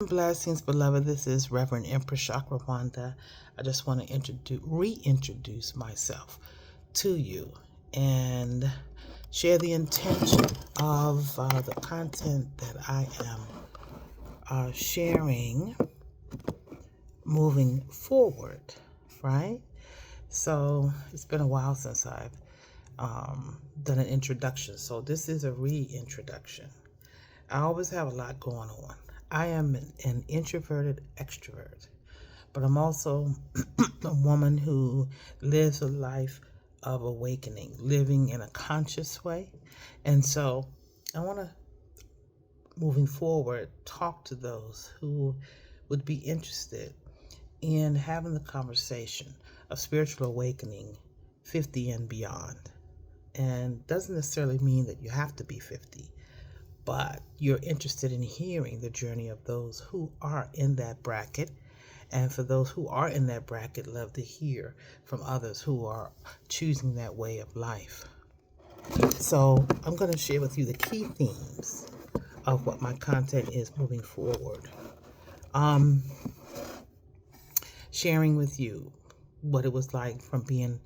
Blessings, beloved. This is Reverend EMPRESS Chakra Wanda. I just want to reintroduce myself to you and share the intention of the content that I am sharing moving forward, right? So it's been a while since I've done an introduction. So this is a reintroduction. I always have a lot going on. I am an introverted extrovert, but I'm also a woman who lives a life of awakening, living in a conscious way. And so I want to, moving forward, talk to those who would be interested in having the conversation of spiritual awakening 50 and beyond. And doesn't necessarily mean that you have to be 50. But you're interested in hearing the journey of those who are in that bracket. And for those who are in that bracket, love to hear from others who are choosing that way of life. So I'm going to share with you the key themes of what my content is moving forward. Sharing with you what it was like from being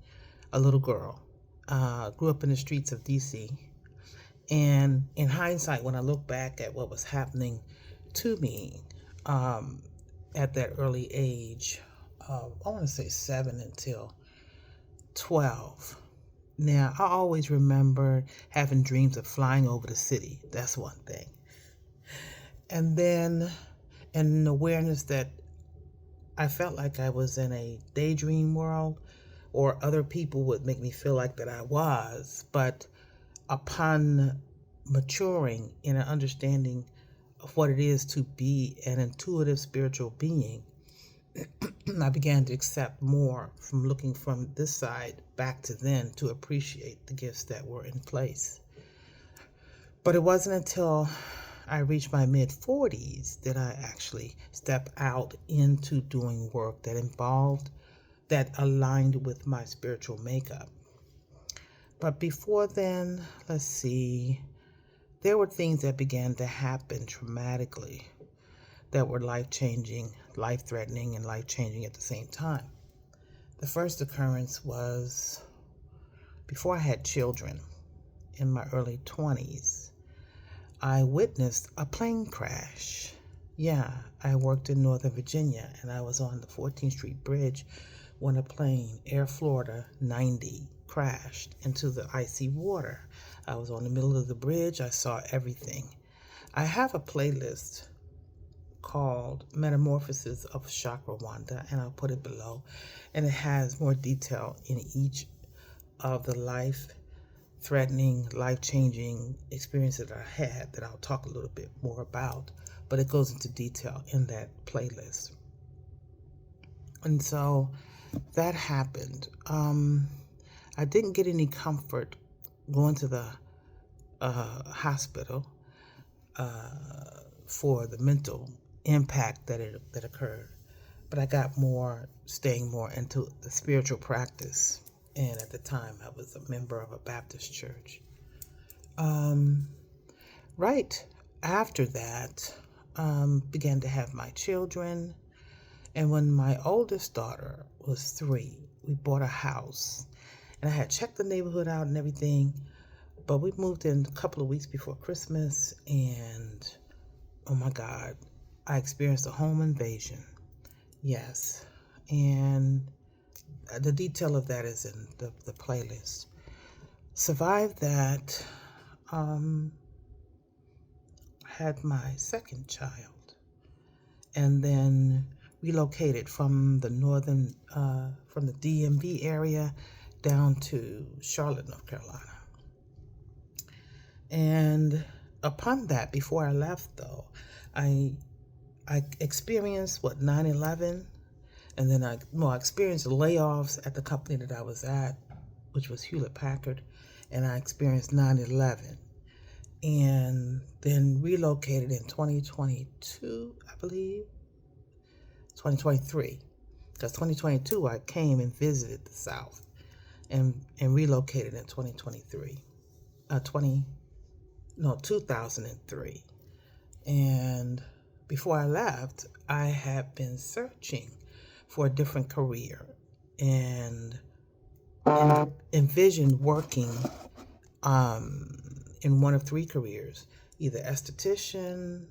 a little girl. Grew up in the streets of DC. And in hindsight, when I look back at what was happening to me at that early age, I want to say 7 until 12. Now, I always remember having dreams of flying over the city. That's one thing. And then an awareness that I felt like I was in a daydream world, or other people would make me feel like that I was. But upon maturing in an understanding of what it is to be an intuitive spiritual being, I began to accept more from looking from this side back to then to appreciate the gifts that were in place. But it wasn't until I reached my mid-40s that I actually stepped out into doing work that aligned with my spiritual makeup. But before then, let's see, there were things that began to happen traumatically that were life-changing, life-threatening, and life-changing at the same time. The first occurrence was before I had children in my early 20s. I witnessed a plane crash. Yeah, I worked in Northern Virginia, and I was on the 14th Street Bridge when a plane, Air Florida 90, crashed into the icy water. I was on the middle of the bridge. I saw everything. I have a playlist called Metamorphosis of Chakra Wanda, and I'll put it below. And it has more detail in each of the life-threatening, life-changing experiences that I had that I'll talk a little bit more about. But it goes into detail in that playlist. And so that happened. I didn't get any comfort going to the hospital for the mental impact that occurred, but I got staying more into the spiritual practice. And at the time, I was a member of a Baptist church. Right after that, began to have my children. And when my oldest daughter was 3, we bought a house. And I had checked the neighborhood out and everything, but we moved in a couple of weeks before Christmas, and oh my God, I experienced a home invasion. Yes. And the detail of that is in the playlist. Survived that. Had my second child, and then relocated from the from the DMV area down to Charlotte, North Carolina. And upon that, before I left though, I experienced 9/11, and then I experienced layoffs at the company that I was at, which was Hewlett Packard, and I experienced 9/11, and then relocated in 2022, I believe, 2023, because 2022 I came and visited the South, and relocated in 2023, 2003, and before I left, I had been searching for a different career and envisioned working in one of three careers, either esthetician,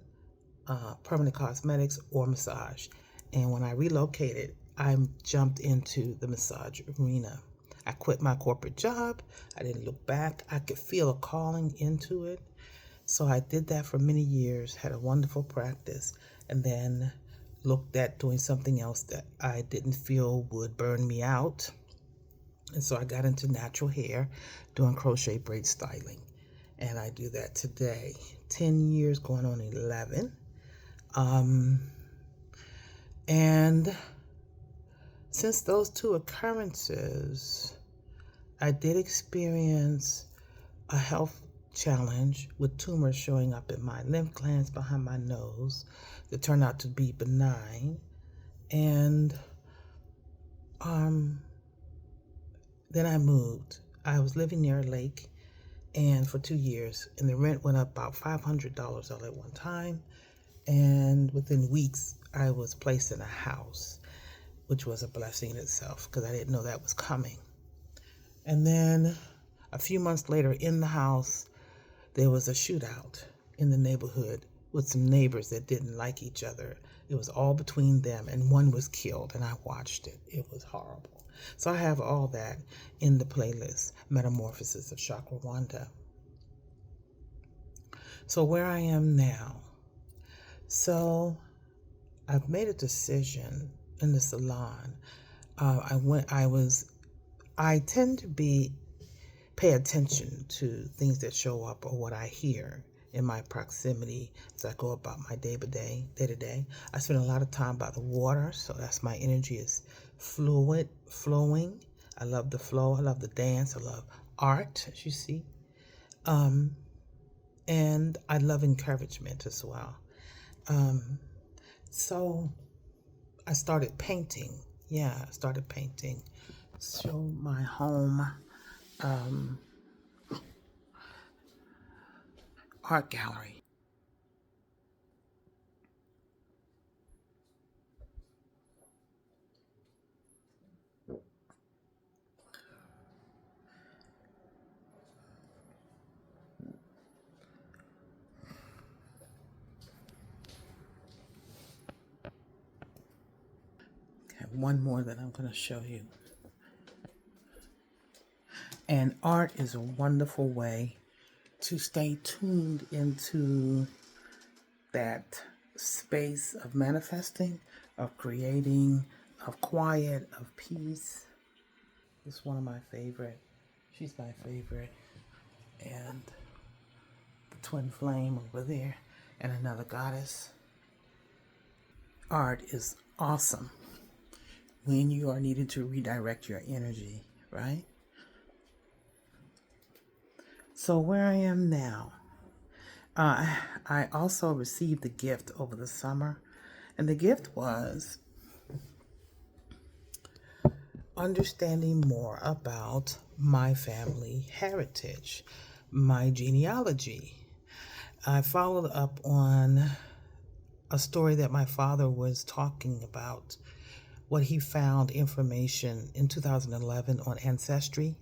permanent cosmetics, or massage. And when I relocated, I jumped into the massage arena. I quit my corporate job. I didn't look back. I could feel a calling into it. So I did that for many years, had a wonderful practice, and then looked at doing something else that I didn't feel would burn me out. And so I got into natural hair, doing crochet braid styling. And I do that today. 10 years, going on 11. And since those two occurrences, I did experience a health challenge with tumors showing up in my lymph glands behind my nose that turned out to be benign. And then I moved. I was living near a lake and for 2 years, and the rent went up about $500 all at one time. And within weeks, I was placed in a house, which was a blessing in itself because I didn't know that was coming. And then a few months later in the house, there was a shootout in the neighborhood with some neighbors that didn't like each other. It was all between them, and one was killed, and I watched it. It was horrible. So I have all that in the playlist, Metamorphosis of Chakra Wanda. So where I am now. So I've made a decision in the salon. I tend to pay attention to things that show up or what I hear in my proximity as I go about my day to day. I spend a lot of time by the water, so that's my energy is fluid, flowing. I love the flow. I love the dance. I love art, as you see. And I love encouragement as well. So I started painting. I started painting. So my home art gallery. Okay, one more that I'm going to show you. And art is a wonderful way to stay tuned into that space of manifesting, of creating, of quiet, of peace. It's one of my favorite. She's my favorite. And the twin flame over there, and another goddess. Art is awesome when you are needing to redirect your energy, right? So where I am now, I also received a gift over the summer, and the gift was understanding more about my family heritage, my genealogy. I followed up on a story that my father was talking about, what he found information in 2011 on Ancestry.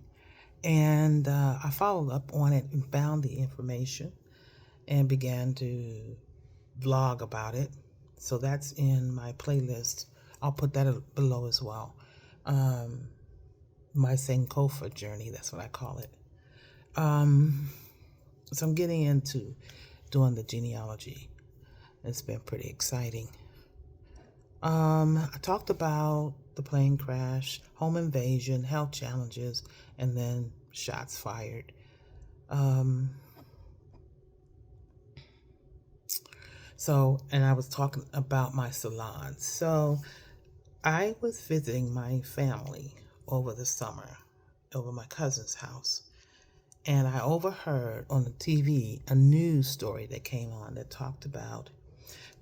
And I followed up on it and found the information and began to vlog about it. So that's in my playlist. I'll put that below as well. My Sankofa journey, that's what I call it. So I'm getting into doing the genealogy. It's been pretty exciting. I talked about the plane crash, home invasion, health challenges, and then shots fired. And I was talking about my salon. So I was visiting my family over the summer, over my cousin's house. And I overheard on the TV a news story that came on that talked about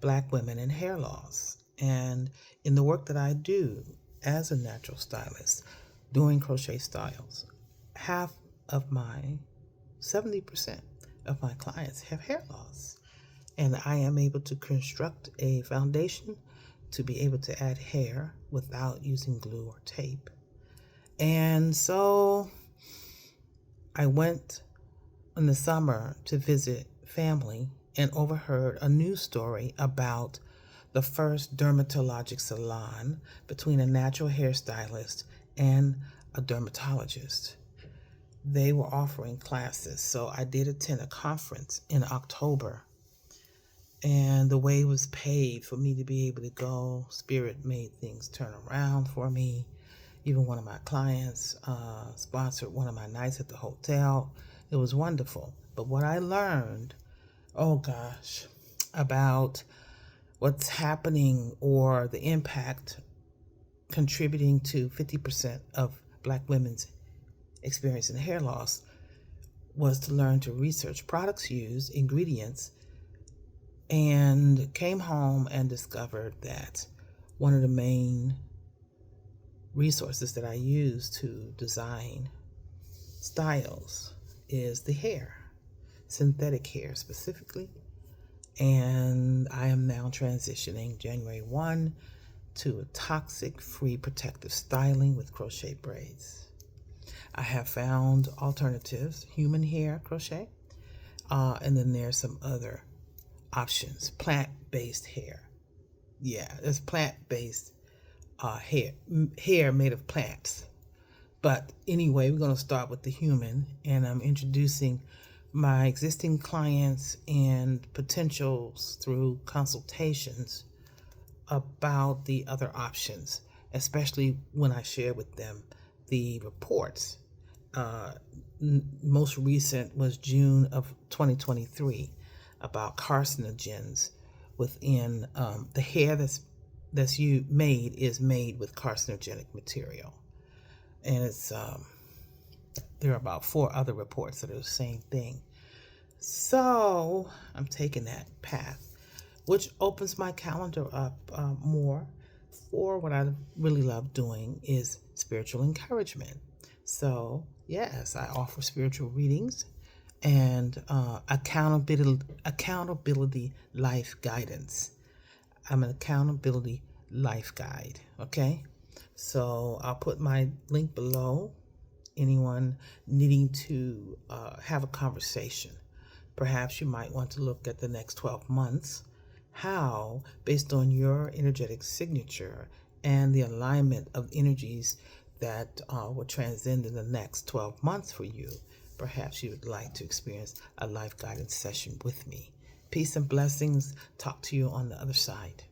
Black women and hair loss. And in the work that I do as a natural stylist, doing crochet styles, 70% of my clients have hair loss. and I am able to construct a foundation to be able to add hair without using glue or tape. And so I went in the summer to visit family and overheard a news story about the first dermatologic salon between a natural hairstylist and a dermatologist. They were offering classes, so I did attend a conference in October, and the way was paved for me to be able to go. Spirit made things turn around for me. Even one of my clients sponsored one of my nights at the hotel. It was wonderful. But what I learned, oh gosh, about what's happening or the impact contributing to 50% of Black women's experiencing hair loss was to learn to research products used, ingredients, and came home and discovered that one of the main resources that I use to design styles is the hair, synthetic hair specifically. And I am now transitioning January 1 to a toxic-free protective styling with crochet braids. I have found alternatives, human hair crochet, and then there's some other options, plant-based hair. Yeah, there's plant-based hair made of plants. But anyway, we're going to start with the human, and I'm introducing my existing clients and potentials through consultations about the other options, especially when I share with them the reports. Most recent was June of 2023 about carcinogens within the hair that's made with carcinogenic material, and it's there are about 4 other reports that are the same thing. So I'm taking that path, which opens my calendar up more for what I really love doing is spiritual encouragement. So yes, I offer spiritual readings and accountability life guidance. I'm an accountability life guide. Okay, so I'll put my link below. Anyone needing to have a conversation, perhaps you might want to look at the next 12 months, how, based on your energetic signature and the alignment of energies that will transcend in the next 12 months for you, perhaps you would like to experience a life guidance session with me. Peace and blessings. Talk to you on the other side.